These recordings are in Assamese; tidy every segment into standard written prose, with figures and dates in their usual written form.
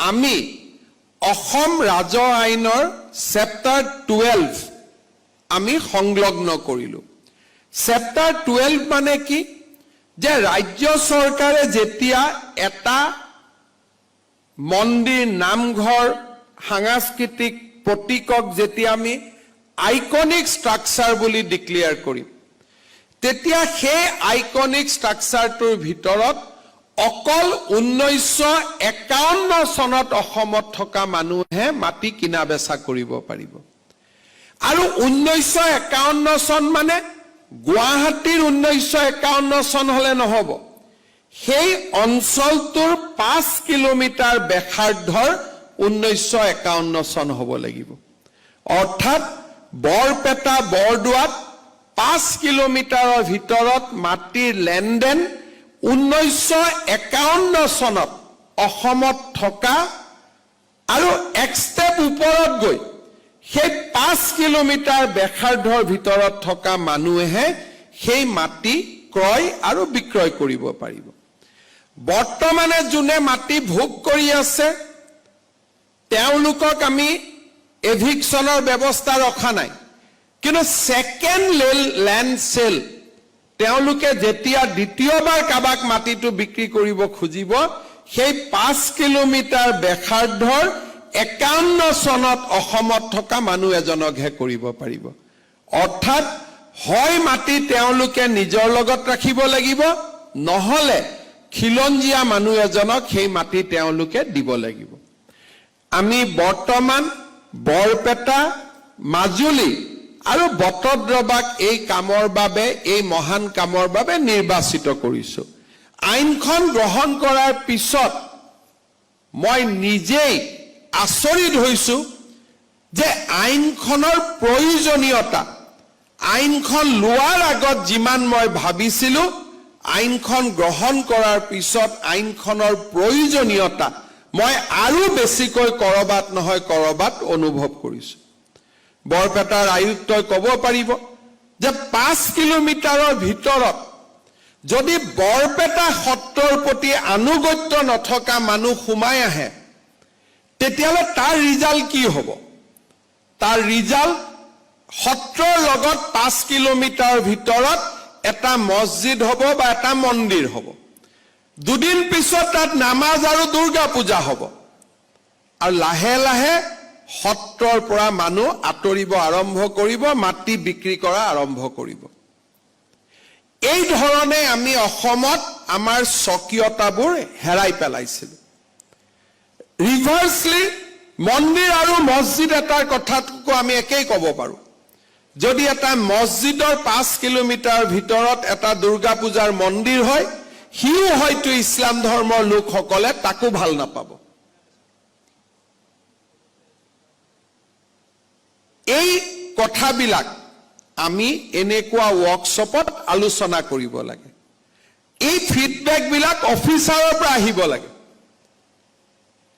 আমি অসম ৰাজহ আইনৰ চেপ্টাৰ 12 আমি সংলগ্ন কৰিলো। চেপ্টাৰ 12 মানে কি যে ৰাজ্য চৰকাৰে যেতিয়া এটা মন্দিৰ নামঘৰ সাংস্কৃতিক প্ৰতীকক যেতিয়া আমি আইকনিক ষ্ট্ৰাকচাৰ বুলি ডিক্লেয়াৰ কৰিম তেতিয়া সেই আইকনিক ষ্ট্ৰাকচাৰটোৰ ভিতৰত অকল 1951 চনত অসমত থকা মানুহে মাটি কিনা বেচা কৰিব পাৰিব। আৰু 1951 চন মানে গুৱাহাটীৰ 1951 চন হলে নহব, সেই অঞ্চলটোৰ 5 কিলোমিটাৰ ব্যাসাৰ্ধৰ 1951 চন হ'ব লাগিব। অৰ্থাৎ বৰপেটা বৰদোৱাত 5 কিলোমিটাৰৰ ভিতৰত মাটিৰ লেনদেন 1951 চনত অসমত থকা আৰু এক ষ্টেপ ওপৰত গৈ সেই 5 কিলোমিটাৰ ব্যাসাৰ্ধৰ ভিতৰত থকা মানুহে সেই মাটি ক্ৰয় আৰু বিক্ৰয় কৰিব পাৰিব। বৰ্তমানে যোনে মাটি ভোগ কৰি আছে তেওঁলোকক আমি এভিকশনৰ ব্যৱস্থা ৰখা নাই, কিন্তু সেকেন্ড ল্যান্ড সেল তেওঁলোকে যেতিয়া দ্বিতীয়বাৰ কাবাক মাটিটো বিক্ৰী কৰিব খুজিব সেই 5 কিলোমিটাৰ ব্যাসাৰ্ধৰ 51 চনত অসমত থকা মানুহ এজনকহে কৰিব পাৰিব। অৰ্থাৎ হয় মাটি তেওঁলোকে নিজৰ লগত ৰাখিব লাগিব, নহলে খিলঞ্জীয়া মানুহ এজনক সেই মাটি তেওঁলোকে দিব লাগিব। আমি বৰ্তমান বৰপেটা মাজুলী আৰু বটদ্ৰৱাক এই কামৰ বাবে এই মহান কামৰ বাবে নিৰ্বাচিত কৰিছো। আইনখন গ্ৰহণ কৰাৰ পিছত মই নিজেই আচৰিত হৈছো যে আইনখনৰ প্ৰয়োজনীয়তা, আইনখন লোৱাৰ আগত যিমান মই ভাবিছিলো আইনখন গ্ৰহণ কৰাৰ পিছত আইনখনৰ প্ৰয়োজনীয়তা মই আৰু বেছিকৈ কৰবাত নহয় কৰবাত অনুভৱ কৰিছো। বৰপেটাৰ আয়ুক্তই ক'ব পাৰিব যে 5 কিলোমিটাৰৰ ভিতৰত যদি বৰপেটা সত্ৰৰ প্ৰতি আনুগত্য নথকা মানুহ সোমাই আহে তেতিয়াহ'লে তাৰ ৰিজাল্ট কি হ'ব? তাৰ ৰিজাল্ট সত্ৰৰ লগত 5 কিলোমিটাৰ ভিতৰত এটা মছজিদ হ'ব বা এটা মন্দিৰ হ'ব। দুদিন পিছত তাত নামাজ আৰু দুৰ্গা পূজা হ'ব আৰু লাহে লাহে সত্ৰৰ পৰা মানুহ আঁতৰিব আৰম্ভ কৰিব, মাটি বিক্ৰী কৰা আৰম্ভ কৰিব। এই ধৰণে আমি অসমত আমাৰ স্বকীয়তাবোৰ হেৰাই পেলাইছিলো। ৰিভাৰ্সলি মন্দিৰ আৰু মছজিদ এটাৰ কথাটো আমি একেই ক'ব পাৰো। যদি এটা মছজিদৰ 5 কিলোমিটাৰ ভিতৰত এটা দুৰ্গা পূজাৰ মন্দিৰ হয় সিও হয়তো ইছলাম ধৰ্মৰ লোকসকলে তাকো ভাল নাপাব। এই কথাবিলাক আমি এনেকুৱা ৱৰ্কশ্বপত আলোচনা কৰিব লাগে। এই ফিডবেকবিলাক অফিচাৰৰ পৰা আহিব লাগে।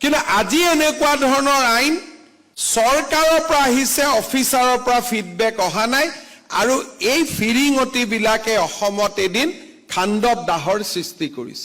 কিন্তু আজি এনেকুৱা ধৰণৰ আইন চৰকাৰৰ পৰা আহিছে, অফিচাৰৰ পৰা ফিডবেক অহা নাই, আৰু এই ফিৰিঙতিবিলাকে অসমত এদিন খাণ্ডৱ দাহৰ সৃষ্টি কৰিছে।